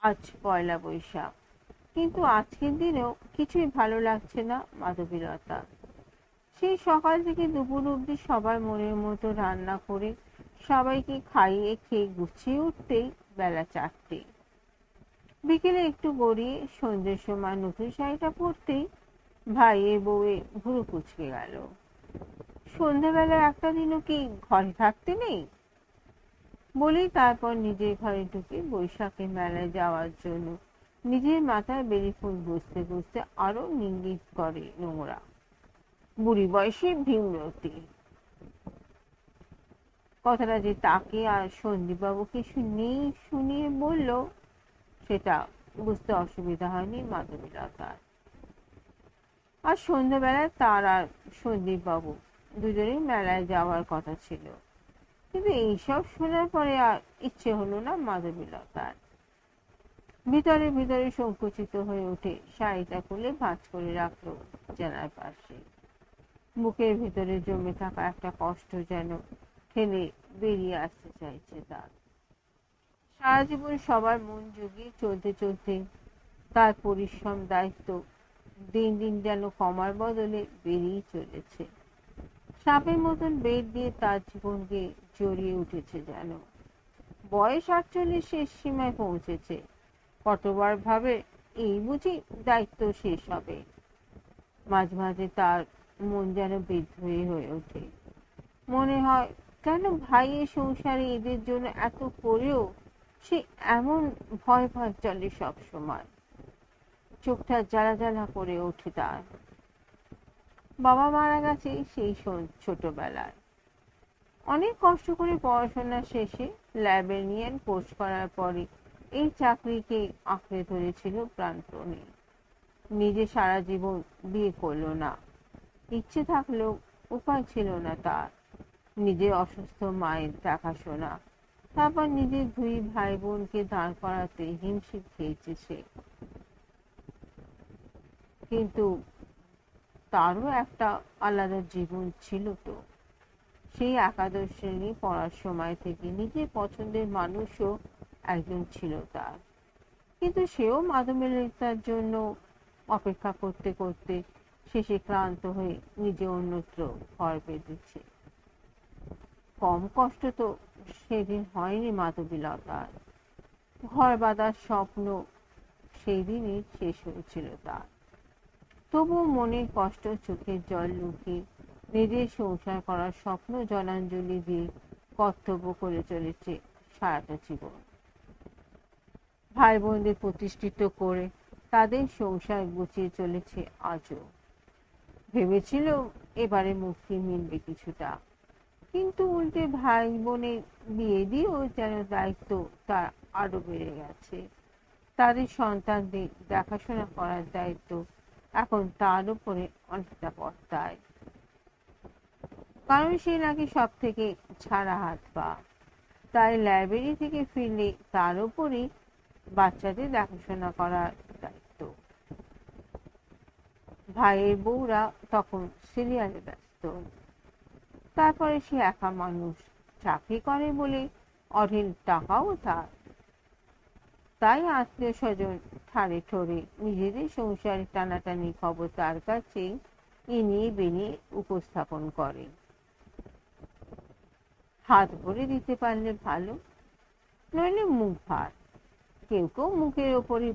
আজ পয়লা বৈশাখ, কিন্তু আজকের দিনেও কিছুই ভালো লাগছে না মাধবীলতা। সেই সকাল থেকে দুপুর অবধি সবার মনের মতো রান্না করে সবাইকে খাইয়ে খেয়ে গুছিয়ে উঠতেই বেলা 4টে। বিকেলে একটু গড়িয়ে সন্ধ্যের সময় নতুন শাড়িটা পরতেই ভাইয়ের বউয়ে ভুরু কুঁচকে গেল। সন্ধ্যাবেলা একটা দিনও কি ঘরে থাকতে নেই? বলেই তারপর নিজের ঘরে ঢুকে বৈশাখী মেলায় যাওয়ার জন্য নিজের মাথায় বেলি ফুল গুজতে গুজতে আরো ইঙ্গিত করে নোংরা বুড়ি বয়সী ভীমরতি। কথাটা যে তাকে আর সন্দীপবাবুকে নেই শুনিয়ে বলল, সেটা বুঝতে অসুবিধা হয়নি মাধবীলতার। আর সন্ধ্যাবেলায় তার আর সন্দীপবাবু দুজনেই মেলায় যাওয়ার কথা ছিল, কিন্তু এইসব শোনার পরে আর ইচ্ছে হলো না মাধবীলতার। ভিতরে ভিতরে সংকুচিত হয়ে উঠে শাড়িটা খুলে ভাঁজ করে রাখলো জানার পাশে। বুকের ভিতরে জমে থাকা একটা কষ্ট যেন ঠেলে বেরিয়ে আসতে চাইছে তার। সারা জীবন সবার মন জুগিয়ে চলতে চলতে তার পরিশ্রম দায়িত্ব দিন দিন যেন কমার বদলে বেড়েই চলেছে। সাপের মতন বেদ দিয়ে তার জীবনকে জড়িয়ে উঠেছে যেন। বয়স 48 শেষ সীমায় পৌঁছেছে। কতবার ভাবে এই বুঝি দায়িত্ব শেষ হবে। মাঝে মাঝে তার মন যেন বিদ্রোহী হয়ে ওঠে। মনে হয়, কেন ভাইয়ের সংসারে এদের জন্য এত করেও সে এমন ভয় ভয় চলে সব সময়। চোখটা জ্বালা জ্বালা করে ওঠে তার। বাবা মারা গেছে সেই ছোটবেলায়। অনেক কষ্ট করে পড়াশোনা শেষে লাইব্রেরিয়ান কোর্স করার পরে এই চাকরিকে আঁকড়ে ধরেছিল প্রাণপণে। নিজে সারা জীবন বিয়ে করলো না, ইচ্ছে থাকলেও উপায় ছিল না তার। নিজের অসুস্থ মায়ের দেখাশোনা, তারপর নিজের 2 ভাই বোনকে দাঁড় করাতে হিমশিম খেয়েছে সে। কিন্তু তারও একটা আলাদা জীবন ছিল তো। সেই একাদশ শ্রেণী পড়ার সময় থেকে নিজের পছন্দের মানুষও একজন ছিল তার। কিন্তু সেও মাধবীলতার জন্য অপেক্ষা করতে করতে শেষে ক্লান্ত হয়ে নিজে অন্যত্র ঘর বেঁধেছে। কম কষ্ট তো সেদিন হয়নি মাধবীলতার। ঘর বাঁধার স্বপ্ন সেই দিনই শেষ হয়েছিল তার। তবুও মনের কষ্ট চোখের জল লুকিয়ে নিজের সংসার করার স্বপ্ন জলাঞ্জলি দিয়ে কর্তব্য করে চলেছে সারাটা জীবন। ভাই বোনদের প্রতিষ্ঠিত করে তাদের সংসার গুছিয়ে চলেছে আজও। ভেবেছিল এবারে মুক্তি মিলবে কিছুটা, কিন্তু উল্টে ভাই বোনের বিয়ে দিয়েও যেন দায়িত্ব তার আরো বেড়ে গেছে। তাদের সন্তানদের দেখাশোনা করার দায়িত্ব এখন তার উপরে অনেকটা বর্তায়। কারণ সে নাকি সব থেকে ছাড়া হাত পা। তাই লাইব্রেরি থেকে ফিরলে তার উপরই বাচ্চাদের দেখাশোনা করার দায়িত্ব। ভাইয়ের বউরা তখন সিরিয়ালে ব্যস্ত। তারপরে সে একা মানুষ, চাকরি করে বলে অঢেল টাকাও তার। তাই আত্মীয় স্বজন ঠাড়ে ঠোরে নিজেদের সংসারে টানাটানি খবর তার কাছেই ইনিয়ে বিনিয়ে উপস্থাপন করে। হাত ভরে দিতে পারলে ভালো, নইলে মুখ ভার। কেউ কেউ মুখের ওপরে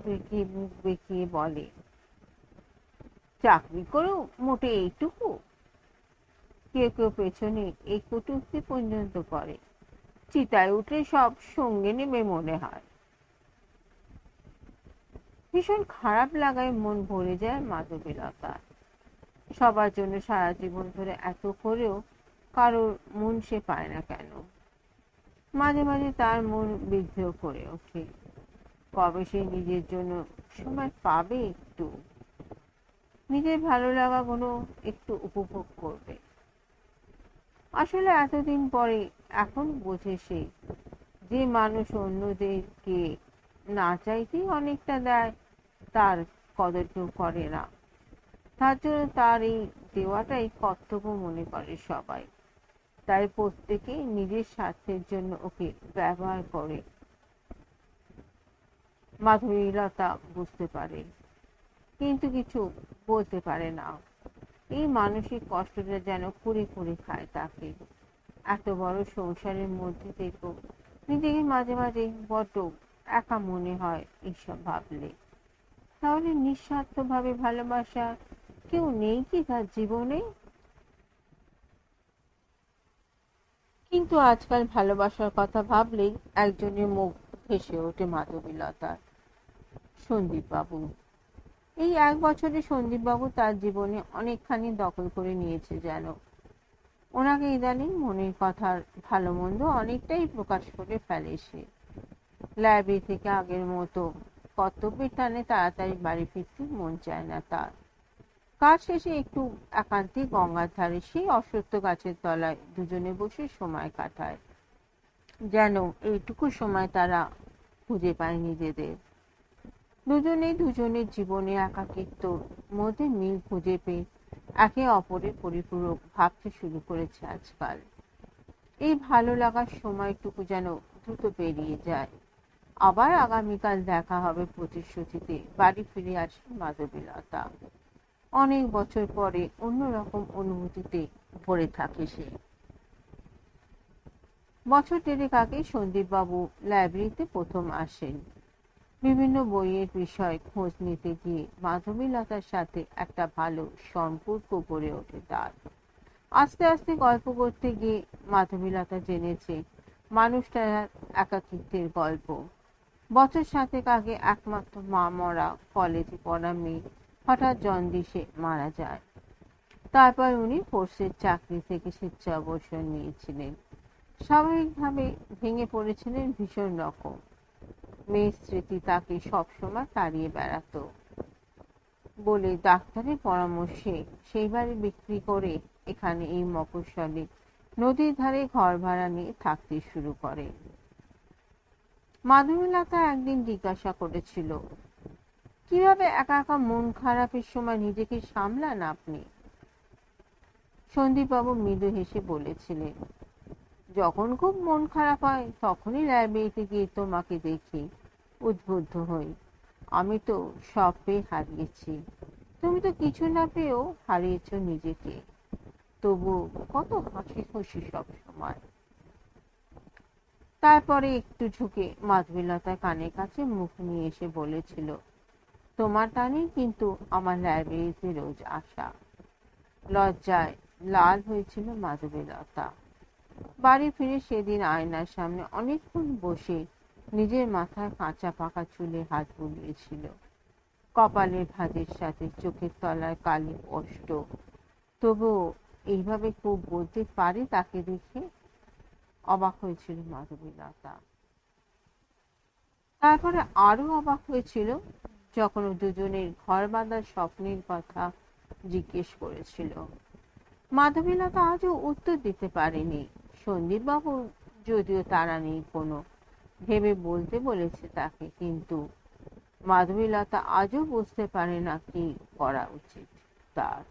মুখ বেঁকিয়ে বলে, চাকরি করেও মোটে এইটুকু। কেউ কেউ পেছনে এই কটূক্তি পর্যন্ত করে, চিতায় উঠলে সব সঙ্গে নেবে মনে হয়। ভীষণ খারাপ লাগায় মন ভরে যায় মাধবীলতার। সবার জন্য সারা জীবন ধরে এত করেও কারোর মন সে পায় না কেন। মাঝে মাঝে তার মন বিদ্রোহ করে ওঠে, কবে সে নিজের জন্য সময় পাবে, একটু নিজের ভালো লাগাগুলো একটু উপভোগ করবে। আসলে এতদিন পরে এখন বোঝে সে, যে মানুষ অন্যদেরকে না চাইতেই অনেকটা দেয়, তার কদর কেউ করে না। তার জন্য তার এই দেওয়াটাই কর্তব্য মনে করে সবাই। তাই প্রত্যেকে নিজের স্বার্থের জন্য ওকে ব্যবহার করে। মাধবীলতা বুঝতে পারে, কিন্তু কিছু বলতে পারে না। এই মানসিক কষ্টটা যেন কুড়ে কুড়ে খায় তাকে। এত বড় সংসারের মধ্যে থেকেও নিজেকে মাঝে মাঝে বড্ড একা মনে হয় এইসব ভাবলে। তাহলে নিঃস্বার্থভাবে ভালোবাসা কেউ নেই কি তার জীবনে? কিন্তু আজকাল ভালোবাসার কথা ভাবলেই একজনের মুখ ভেসে ওঠে মাধবীলতার, সন্দীপবাবু। এই 1 বছরে সন্দীপবাবু তার জীবনে অনেকখানি দখল করে নিয়েছে যেন। ওনাকে ইদানিং মনের কথার ভালো মন্দ অনেকটাই প্রকাশ করে ফেলে সে। লাইব্রেরি থেকে আগের মতো কর্তব্যের টানে তাড়াতাড়ি বাড়ি ফিরতে মন চায় না তার। কাজ শেষে একটু একান্তে গঙ্গার ধারে সেই অশ্বত্থ গাছের তলায় দুজনে বসে সময় কাটায়। যেন এইটুকু সময় তারা খুঁজে পায় নিজেদের। দুজনেই দুজনের জীবনে একাকিত্বর মধ্যে মিল খুঁজে পেয়ে একে অপরের পরিপূরক ভাবতে শুরু করেছে আজকাল। এই ভালো লাগার সময়টুকু যেন দ্রুত পেরিয়ে যায়। আবার আগামীকাল দেখা হবে প্রতিশ্রুতিতে বাড়ি ফিরে আসে মাধবীলতা। অনেক বছর পরে অন্যরকম অনুভূতিতে ভরে থাকে সে। বছর দেড়েক আগে সন্দীপবাবু লাইব্রেরিতে প্রথম আসেন। বিভিন্ন বইয়ের বিষয় খোঁজ নিতে গিয়ে মাধবীলতার সাথে একটা ভালো সম্পর্ক গড়ে ওঠে তার। আস্তে আস্তে গল্প করতে গিয়ে মাধবীলতা জেনেছে মানুষটার একাকিত্বের গল্প। বছর 7 আগে একমাত্র মা মরা কলেজে পড়া মেয়ে হঠাৎ জন্ডিসে মারা যায়। তারপর উনি ফোর্সের চাকরি থেকে স্বেচ্ছা অবসর নিয়েছিলেন। স্বাভাবিকভাবে ভেঙে পড়েছিলেন ভীষণ রকম। মেয়ের স্মৃতি তাকে সবসময় তাড়িয়ে বেড়াতো বলে ডাক্তারের পরামর্শে সেই বাড়ি বিক্রি করে এখানে এই মফস্বলে নদীর ধারে ঘর ভাড়া নিয়ে থাকতে শুরু করে। মাধবীলতা একদিন জিজ্ঞাসা করেছিল, কিভাবে একা একা মন খারাপের সময় নিজেকে সামলান আপনি? সন্দীপবাবু মৃদু হেসে বলেছিলেন, যখন খুব মন খারাপ হয় তখনই লাইব্রেরিতে গিয়ে তোমাকে দেখি, উদ্বুদ্ধ হই। আমি তো সব পেয়ে হারিয়েছি, তুমি তো কিছু না পেয়েও হারিয়েছ নিজেকে। তবু কত হাসি খুশি সব সময়। তারপরে একটু ঝুঁকে মাধবীলতার কানের কাছে মুখ নিয়ে এসে বলেছিল, তোমার টানেই কিন্তু আমার লাইব্রেরিতে রোজ আসা। লজ্জায় লাল হয়েছিল মাধবীলতা। বাড়ি ফিরে সেদিন আয়নার সামনে অনেকক্ষণ বসে নিজের মাথায় কাঁচা পাকা চুলে হাত বুলিয়েছিল। কপালের ভাঁজের সাথে চোখের তলায় কালি স্পষ্ট। তবুও এইভাবে কেউ বলতে পারে তাকে দেখে? অবাক হয়েছিল মাধবীলতা। তারপরে আরো অবাক হয়েছিল যখন দুজনের ঘর বাঁধার স্বপ্নের কথা জিজ্ঞেস করেছিল। মাধবীলতা আজও উত্তর দিতে পারেনি। সন্দীপবাবু যদিও তারা নেই কোনো, ভেবে বলতে বলেছে তাকে, কিন্তু মাধবীলতা আজও বুঝতে পারে না কি করা উচিত তার।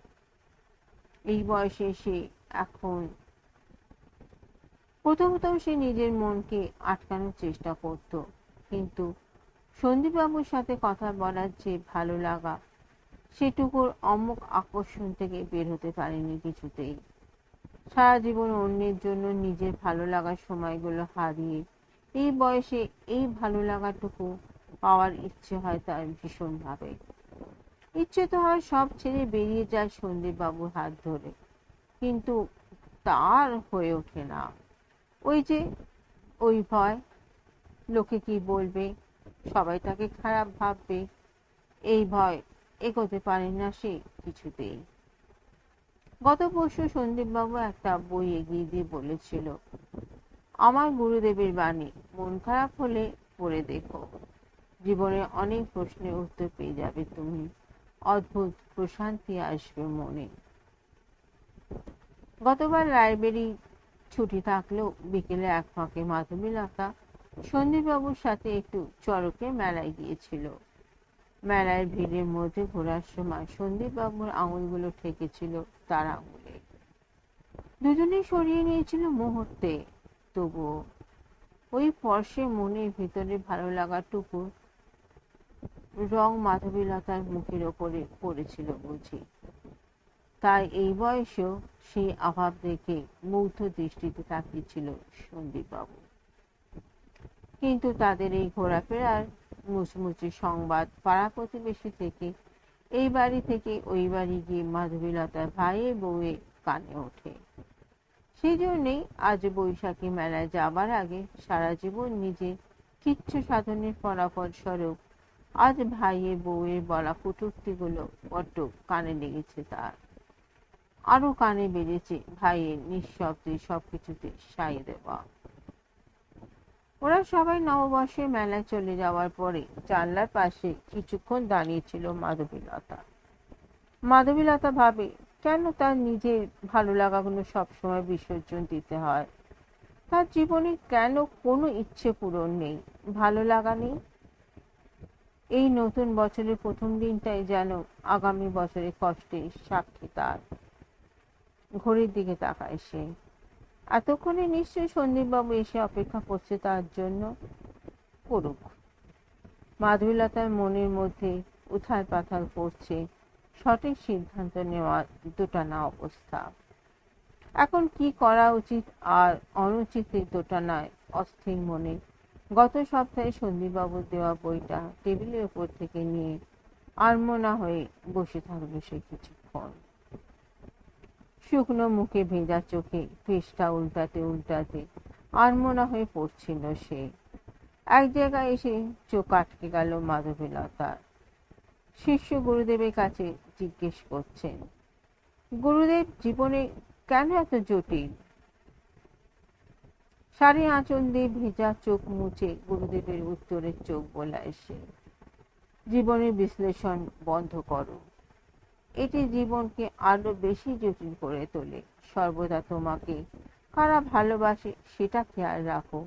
এই বয়সে সে এখন প্রথম সে নিজের মনকে আটকানোর চেষ্টা করত, কিন্তু সন্দীপবাবুর সাথে কথা বলার যে ভালো লাগা সেটুকুর অমুক আকর্ষণ থেকে বের হতে পারেনি কিছুতেই। সারা জীবন অন্যের জন্য নিজের ভালো লাগার সময়গুলো হারিয়ে এই বয়সে এই ভালো লাগাটুকু পাওয়ার ইচ্ছে হয় তার ভীষণভাবে। ইচ্ছে তো হয় সব ছেড়ে বেরিয়ে যায় সন্দীপবাবুর হাত ধরে, কিন্তু তার হয়ে ওঠে না। ওই যে ওই ভয়, লোকে কি বলবে, সবাই তাকে খারাপ ভাববে, এই ভয় এগোতে পারে না সে কিছুতেই। গত পরশু সন্দীপবাবু একটা বই এগিয়ে দিয়ে বলেছিল, আমার গুরুদেবের বাণী, মন খারাপ হলে পড়ে দেখো, জীবনে অনেক প্রশ্নের উত্তর পেয়ে যাবে তুমি, অদ্ভুত প্রশান্তি আসবে মনে। গতবার লাইব্রেরি ছুটি থাকলেও বিকেলে এক ফাঁকে মাধবীলতা সন্দীপবাবুর সাথে একটু চড়কের মেলায় গিয়েছিল। মেলার ভিড়ের মধ্যে ঘোরার সময় সন্দীপবাবুর আঙুলগুলো ঠেকেছিল তার আঙুলে। দুজনেই সরিয়ে নিয়েছিল মুহূর্তে, তবুও ওই ফর্সে মনের ভিতরে ভালো লাগাটুকু রং মাধবীলতার মুখের ওপরে পড়েছিল বুঝি, তাই এই বয়সেও সেই অভাব দেখে মুগ্ধ দৃষ্টিতে তাকিয়েছিল সন্দীপবাবু। কিন্তু তাদের এই ঘোরাফেরার মুচমুচে সংবাদ পাড়া প্রতিবেশী থেকে এই বাড়ি থেকে ওই বাড়ি গিয়ে মাধবীলতার ভাইয়ের বউয়ের কানে ওঠে। সেই জন্যেই আজ বৈশাখী মেলায় যাবার আগে সারা জীবন নিজের কিচ্ছু সাধনের ফলাফল স্বরূপ আজ ভাইয়ের বউয়ের বলা কটূক্তিগুলো বড্ড কানে লেগেছে তার। আরো কানে বেজেছে ভাইয়ের নিঃশব্দে সবকিছুতে সায় দেওয়া। ওরা সবাই নববর্ষের মেলায় চলে যাওয়ার পরে জানলার পাশে কিছুক্ষণ দাঁড়িয়েছিল মাধবীলতা। মাধবীলতা ভাবে, কেন তার নিজের ভালো লাগাগুলো সবসময় বিসর্জন দিতে হয়? তার জীবনে কেন কোনো ইচ্ছে পূরণ নেই, ভালো লাগা নেই? এই নতুন বছরের প্রথম দিনটাই যেন আগামী বছরের কষ্টের সাক্ষী তার। ঘড়ির দিকে তাকায় সে। এতক্ষণে নিশ্চয়ই সন্দীপবাবু এসে অপেক্ষা করছে তার জন্য। করুক। মাধবীলতার মনের মধ্যে উথাল পাথাল করছে সঠিক সিদ্ধান্ত নেওয়ার দোটানা অবস্থা। এখন কি করা উচিত আর অনুচিতের দোটানায় অস্থির মনে গত সপ্তাহে সন্দীপবাবুর দেওয়া বইটা টেবিলের উপর থেকে নিয়ে আনমনা হয়ে বসে থাকবে সে কিছুক্ষণ। শুকনো মুখে ভেজা চোখে পৃষ্ঠা উল্টাতে উল্টাতে আনমনা হয়ে পড়ছিল সে। এক জায়গায় এসে চোখ আটকে গেল মাধবীলতার। শিষ্য গুরুদেবের কাছে জিজ্ঞেস করছেন, গুরুদেব জীবনে কেন এত জটিল? শাড়ি আঁচল দিয়ে ভেজা চোখ মুছে গুরুদেবের উত্তরের চোখ বোলায় সে। জীবনের বিশ্লেষণ বন্ধ করো। এটি জীবনকে আরো বেশি জটিল করে তোলে। সর্বদা তোমাকে কারা ভালোবাসে সেটা খেয়াল রাখো,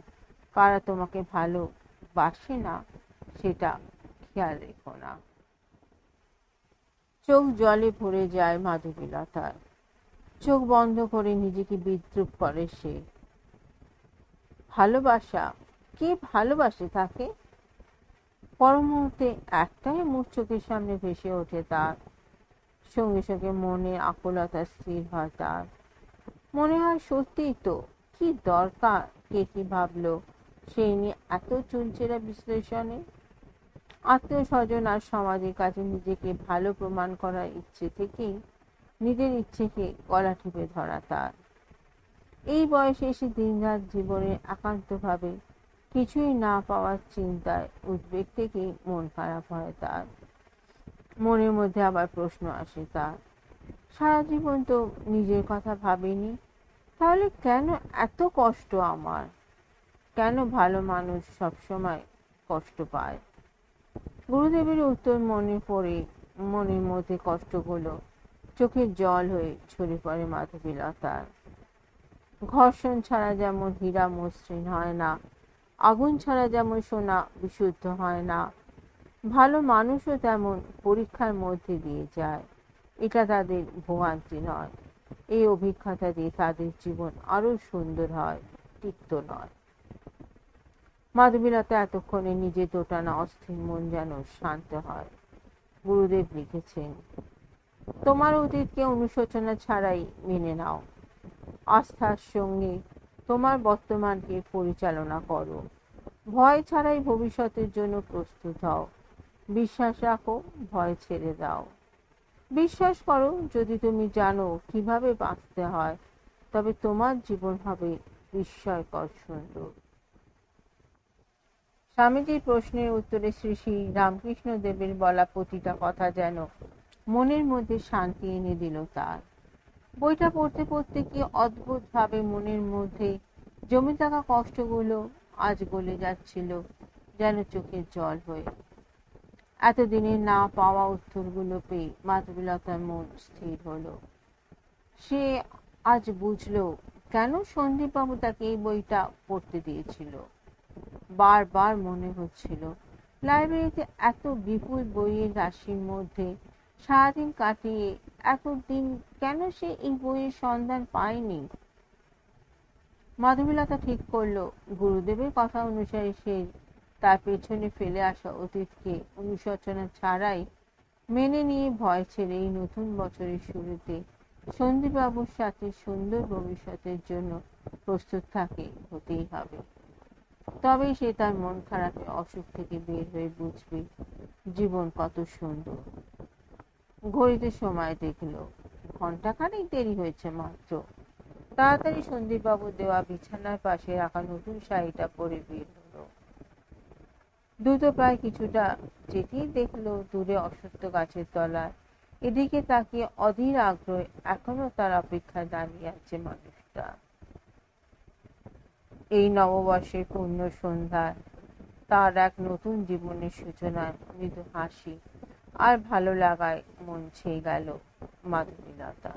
কারা তোমাকে ভালোবাসে না সেটা খেয়াল রেখো না। চোখ জলে ভরে যায় মাধবীলতার। চোখ বন্ধ করে নিজেকে বিদ্রূপ করে সে। ভালোবাসা? কে ভালোবাসে তাকে? পর মুহূর্তে একটাই মুখ চোখের সামনে ভেসে ওঠে তার। সঙ্গে সঙ্গে মনে আকুলতা স্থির হয় তার। মনে হয় সত্যিই তো, কি দরকার কে কি ভাবলো সেই নিয়ে এত চুলচেরা বিশ্লেষণে। আত্মীয় স্বজন আর সমাজের কাছে নিজেকে ভালো প্রমাণ করার ইচ্ছে থেকেই নিজের ইচ্ছেকে গলা টিপে ধরা তার। এই বয়সে এসে দিনরাত জীবনে একান্তভাবে কিছুই না পাওয়ার চিন্তায় উদ্বেগ থেকে মন খারাপ হয় তার। মনের মধ্যে আবার প্রশ্ন আসে তার, সারা জীবন তো নিজের কথা ভাবিনি, তাহলে কেন এত কষ্ট আমার? কেন ভালো মানুষ সবসময় কষ্ট পায়? গুরুদেবের উত্তর মনে পড়ে মনের মধ্যে কষ্টগুলো চোখের জল হয়ে ঝরে পড়ে মাধবীলতার। ঘর্ষণ ছাড়া যেমন হীরা মসৃণ হয় না, আগুন ছাড়া যেমন সোনা বিশুদ্ধ হয় না, ভালো মানুষও তেমন পরীক্ষার মধ্যে দিয়ে যায়। এটা তাদের ভোগান্তি নয়, এই অভিজ্ঞতা দিয়ে তাদের জীবন আরো সুন্দর হয়, তিক্ত নয়। মাধবীলতা এতক্ষণে নিজের দোটানা অস্থির মন যেন শান্ত হয়। গুরুদেব লিখেছেন, তোমার অতীতকে অনুশোচনা ছাড়াই মেনে নাও। আস্থার সঙ্গে তোমার বর্তমানকে পরিচালনা করো। ভয় ছাড়াই ভবিষ্যতের জন্য প্রস্তুত হও। বিশ্বাস রাখো, ভয় ছেড়ে দাও। বিশ্বাস করো, যদি তুমি জানো কিভাবে বাঁচতে হয় তবে তোমার জীবন হবে বিস্ময়কর সুন্দর। স্বামীজির প্রশ্নের উত্তরে শ্রী শ্রী রামকৃষ্ণ দেবের বলা প্রতিটা কথা যেন মনের মধ্যে শান্তি এনে দিল তার। বইটা পড়তে পড়তে কি অদ্ভুত ভাবে মনের মধ্যে জমে থাকা কষ্টগুলো আজ গলে যাচ্ছিল যেন চোখের জল হয়ে। এতদিনে না পাওয়া উত্তরগুলো পেয়ে মাধবীলতার মন স্থির হলো। সে আজ বুঝলো কেন সন্দীপবাবু তাকে এই বইটা পড়তে দিয়েছিল। বারবার মনে হচ্ছিল লাইব্রেরিতে এত বিপুল বইয়ের রাশির মধ্যে সারাদিন কাটিয়ে এতদিন কেন সে এই বইয়ের সন্ধান পায়নি। মাধবীলতা ঠিক করলো গুরুদেবের কথা অনুসারে সে তার পেছনে ফেলে আসা অতীতকে অনুশোচনা ছাড়াই মেনে নিয়ে ভয় ছেড়ে এই নতুন বছরের শুরুতে সন্দীপবাবুর সাথে সুন্দর ভবিষ্যতের জন্য প্রস্তুত থাকে হতেই হবে। তবেই সে তার মন খারাপে অসুখ থেকে বের হয়ে বুঝবে জীবন কত সুন্দর। ঘড়িতে সময় দেখল, ঘন্টাখানেক দেরি হয়েছে মাত্র। তাড়াতাড়ি সন্দীপবাবুর দেওয়া বিছানার পাশে রাখা নতুন শাড়িটা পরে বের হলো। দ্রুত প্রায় কিছুটা যেতেই দেখলো দূরে অশ্বত্থ গাছের তলায় এদিকে তাকিয়ে অধীর আগ্রহে এখনো তার অপেক্ষায় দাঁড়িয়ে আছে মানুষটা। এই নববর্ষের পূর্ণ সন্ধ্যায় তার এক নতুন জীবনের সূচনায় মৃদু হাসি আর ভালো লাগায় মন ছেয়ে গেল মাধবীলতা।